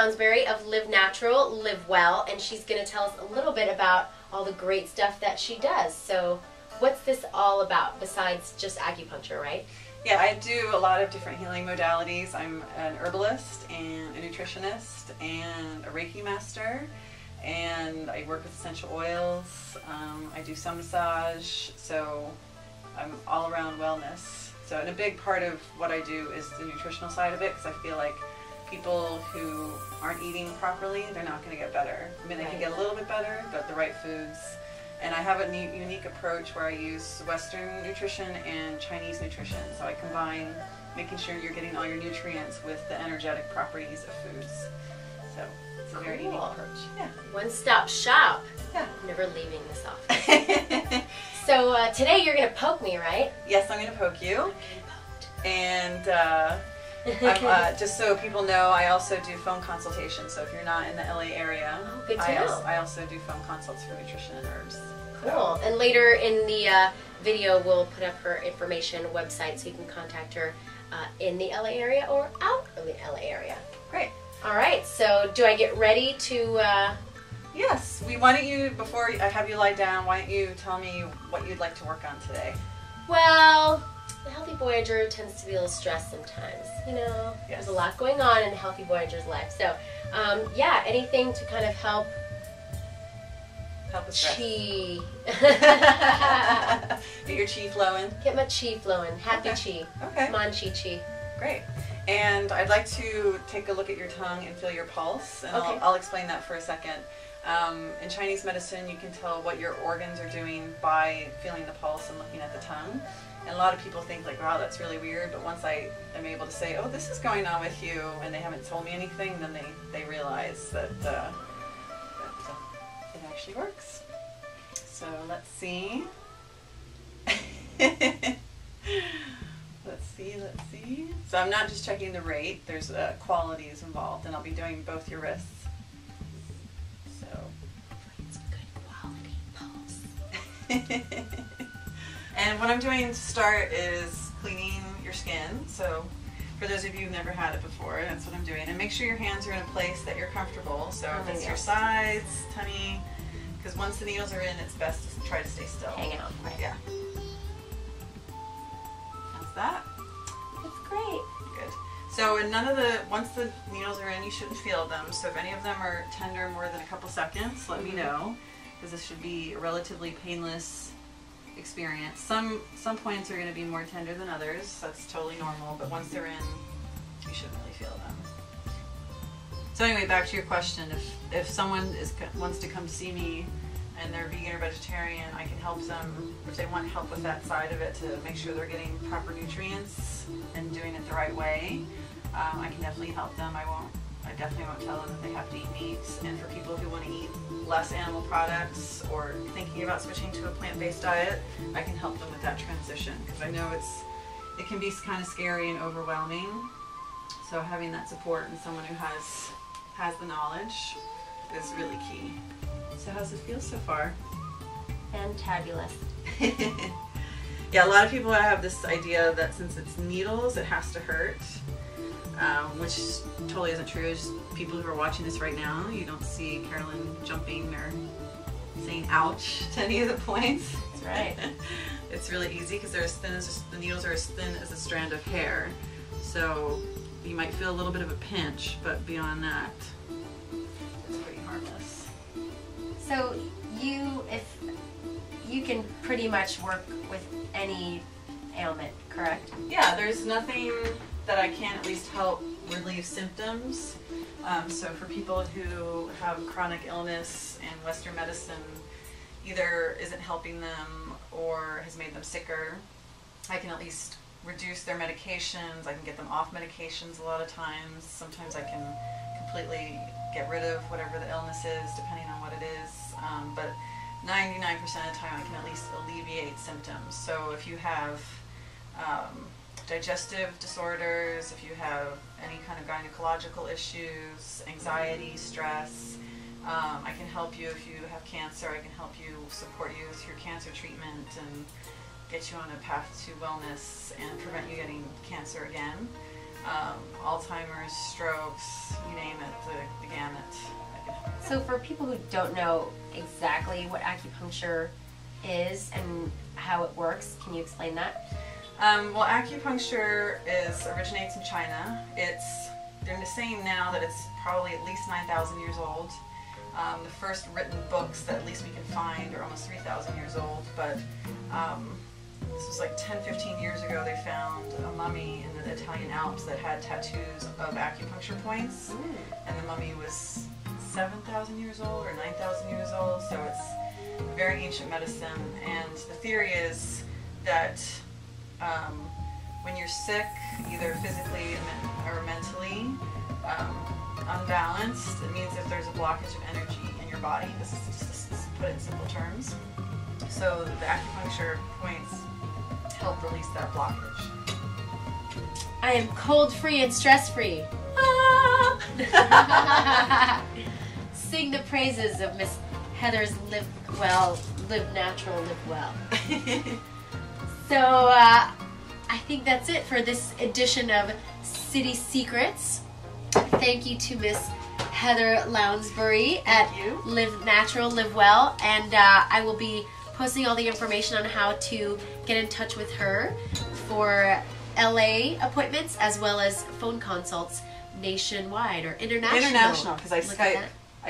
Lounsbury of Live Natural, Live Well, and she's going to tell us a little bit about all the great stuff that she does. So what's this all about besides just acupuncture, right? Yeah, I do a lot of different healing modalities. I'm an herbalist and a nutritionist and a Reiki master, and I work with essential oils. I do sun massage, so I'm all around wellness. So, and a big part of what I do is the nutritional side of it, because I feel like people who aren't eating properly, they're not going to get better. I mean, they can get a little bit better, but the right foods. And I have a unique approach where I use Western nutrition and Chinese nutrition. So I combine making sure you're getting all your nutrients with the energetic properties of foods. So it's a very unique approach. Yeah. One-stop shop. Yeah. Never leaving this office. So today you're going to poke me, right? Yes, I'm going to poke you. I'm getting poked. And just so people know, I also do phone consultations. So if you're not in the LA area, good to know. I also do phone consults for nutrition and herbs. Cool. And later in the video, we'll put up her information website so you can contact her in the LA area or out of the LA area. Great. All right. So do I get ready to... Yes. Why don't you, before I have you lie down, why don't you tell me what you'd like to work on today? Well, the Healthy Voyager tends to be a little stressed sometimes. You know, There's a lot going on in the Healthy Voyager's life. So, yeah, anything to kind of help with stress. Chi. Get your chi flowing. Get my chi flowing. Happy chi. Okay. Come on, chi. Great. And I'd like to take a look at your tongue and feel your pulse. And okay. I'll explain that for a second. In Chinese medicine, you can tell what your organs are doing by feeling the pulse and looking at the tongue. And a lot of people think like, wow, that's really weird. But once I am able to say, oh, this is going on with you, and they haven't told me anything, then they realize that it actually works. So let's see. Let's see. So I'm not just checking the rate. There's qualities involved, and I'll be doing both your wrists. So It's good quality pulse. And what I'm doing to start is cleaning your skin. So for those of you who've never had it before, that's what I'm doing. And make sure your hands are in a place that you're comfortable. So if it's your sides, tummy, because once the needles are in, it's best to try to stay still. Hang out. Right. Yeah. How's that? That's great. Good. So once the needles are in, you shouldn't feel them. So if any of them are tender more than a couple seconds, let me know, because this should be a relatively painless experience. Some points are going to be more tender than others. That's totally normal. But once they're in, you shouldn't really feel them. So anyway, back to your question. If someone wants to come see me and they're vegan or vegetarian, I can help them if they want help with that side of it, to make sure they're getting proper nutrients and doing it the right way. I can definitely help them. I definitely won't tell them that they have to eat meat. And for people who want to eat less animal products or thinking about switching to a plant-based diet, I can help them with that transition, because I know it can be kind of scary and overwhelming. So having that support and someone who has the knowledge is really key. So how's it feel so far? Fantabulous. Yeah, a lot of people have this idea that since it's needles, it has to hurt, which totally isn't true. It's just people who are watching this right now, you don't see Carolyn jumping or saying ouch to any of the points. That's right. It's really easy because they're as thin as the needles are as thin as a strand of hair. So you might feel a little bit of a pinch, but beyond that, it's pretty harmless. So if you can pretty much work with any ailment, correct? Yeah, there's nothing that I can't at least help relieve symptoms. So for people who have chronic illness and Western medicine either isn't helping them or has made them sicker, I can at least reduce their medications. I can get them off medications a lot of times. Sometimes I can completely get rid of whatever the illness is, depending on what it is. But 99% of the time I can at least alleviate symptoms. So if you have digestive disorders, if you have any kind of gynecological issues, anxiety, stress, I can help you. If you have cancer, I can help you, support you with your cancer treatment and get you on a path to wellness and prevent you getting cancer again. Alzheimer's, strokes, you name it, the gamut. So for people who don't know exactly what acupuncture is and how it works, can you explain that? Well, acupuncture originates in China. They're saying now that it's probably at least 9,000 years old. The first written books that at least we can find are almost 3,000 years old, but this was like 10, 15 years ago they found a mummy in the Italian Alps that had tattoos of acupuncture points, and the mummy was 7,000 years old or 9,000 years old, so it's very ancient medicine. And the theory is that when you're sick, either physically or mentally, unbalanced, it means if there's a blockage of energy in your body. This is just to put it in simple terms. So the acupuncture points help release that blockage. I am cold-free and stress-free. Sing the praises of Miss Heather's Live Well, Live Natural, Live Well. So I think that's it for this edition of City Secrets. Thank you to Miss Heather Lounsbury at Live Natural, Live Well, and I will be posting all the information on how to get in touch with her for LA appointments as well as phone consults nationwide or international. International, because I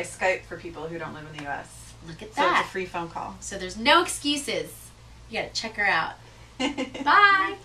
Skype for people who don't live in the U.S. Look at So that. it's a free phone call. So there's no excuses. You gotta check her out. Bye.